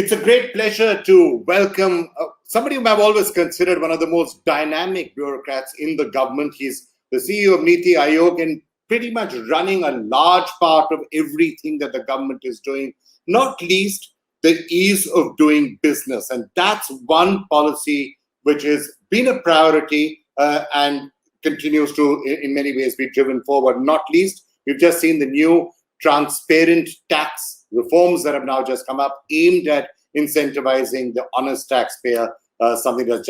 It's a great pleasure to welcome somebody whom I've always considered one of the most dynamic bureaucrats in the government. He's the CEO of Niti Aayog and pretty much running a large part of everything that the government is doing, not least the ease of doing business. And that's one policy which has been a priority and continues to, in many ways, be driven forward. Not least, we've just seen the new transparent tax reforms that have now just come up aimed at incentivizing the honest taxpayer, something that's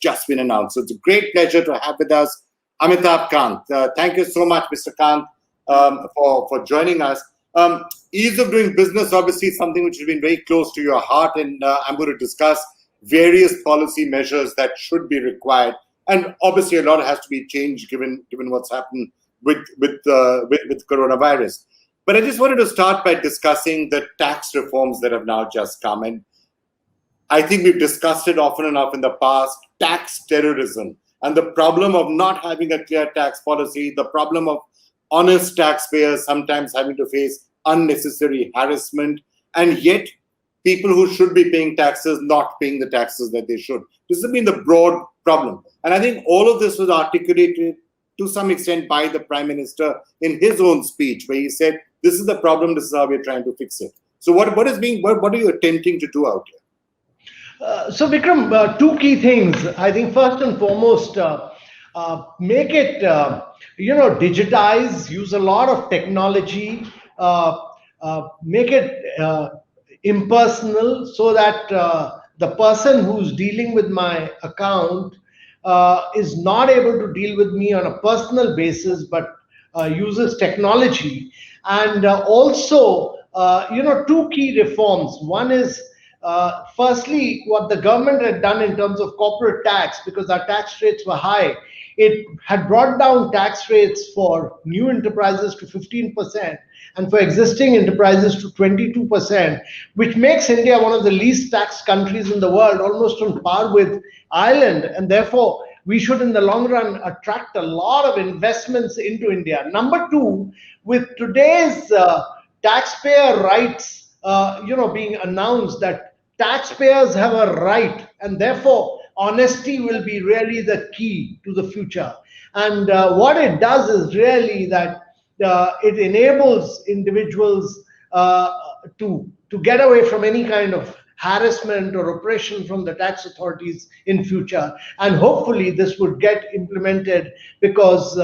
just been announced. So it's a great pleasure to have with us Amitabh Kant. Thank you so much, Mr. Kant, for joining us. Ease of doing business, obviously, something which has been very close to your heart, and I'm going to discuss various policy measures that should be required. And obviously, a lot has to be changed given what's happened with coronavirus. But I just wanted to start by discussing the tax reforms that have now just come. And I think we've discussed it often enough in the past, tax terrorism and the problem of not having a clear tax policy, the problem of honest taxpayers sometimes having to face unnecessary harassment, and yet people who should be paying taxes not paying the taxes that they should. This has been the broad problem. And I think all of this was articulated to some extent by the Prime Minister in his own speech, where he said, this is the problem, this is how we're trying to fix it. So what are you attempting to do out here? So Vikram, two key things. I think first and foremost, make it, digitize, use a lot of technology, make it impersonal so that the person who's dealing with my account is not able to deal with me on a personal basis, but uses technology. And also, two key reforms. One is, firstly, what the government had done in terms of corporate tax, because our tax rates were high, it had brought down tax rates for new enterprises to 15% and for existing enterprises to 22%, which makes India one of the least taxed countries in the world, almost on par with Ireland. And therefore, we should, in the long run, attract a lot of investments into India. Number two, with today's taxpayer rights, being announced that taxpayers have a right, and therefore honesty will be really the key to the future. And what it does is really that it enables individuals to get away from any kind of harassment or oppression from the tax authorities in future. And hopefully this would get implemented because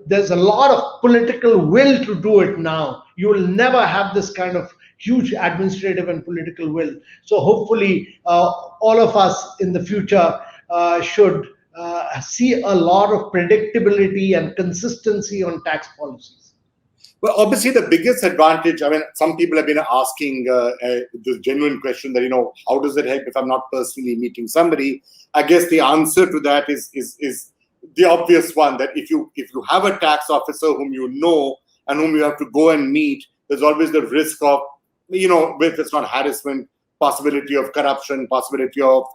there's a lot of political will to do it now. You will never have this kind of huge administrative and political will. So hopefully all of us in the future should see a lot of predictability and consistency on tax policies. Well, obviously, the biggest advantage, I mean, some people have been asking the genuine question that, how does it help if I'm not personally meeting somebody? I guess the answer to that is the obvious one, that if you have a tax officer whom you know and whom you have to go and meet, there's always the risk of, if it's not harassment, possibility of corruption, possibility of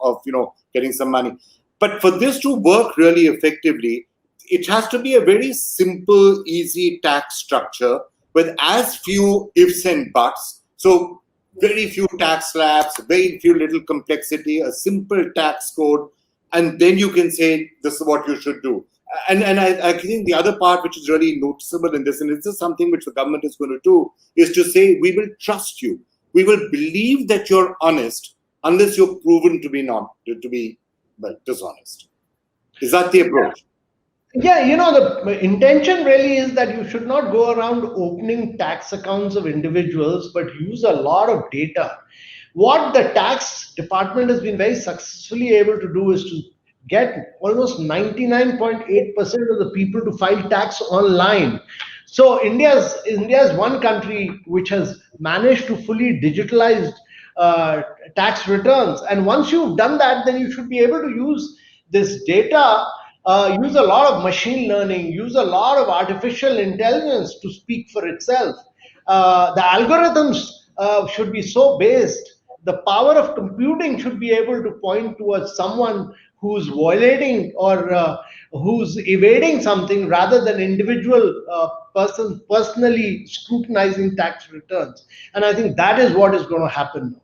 getting some money. But for this to work really effectively, it has to be a very simple, easy tax structure with as few ifs and buts. So very few tax slabs, very few little complexity, a simple tax code, and then you can say, this is what you should do. And I think the other part which is really noticeable in this, and this is something which the government is going to do, is to say, we will trust you. We will believe that you're honest unless you're proven to be dishonest. Is that the approach? Yeah, the intention really is that you should not go around opening tax accounts of individuals, but use a lot of data. What the tax department has been very successfully able to do is to get almost 99.8% of the people to file tax online. So India's one country which has managed to fully digitalize tax returns. And once you've done that, then you should be able to use this data, use a lot of machine learning, use a lot of artificial intelligence to speak for itself. The algorithms should be so based, the power of computing should be able to point towards someone who's violating or who's evading something, rather than individual person personally scrutinizing tax returns. And I think that is what is going to happen.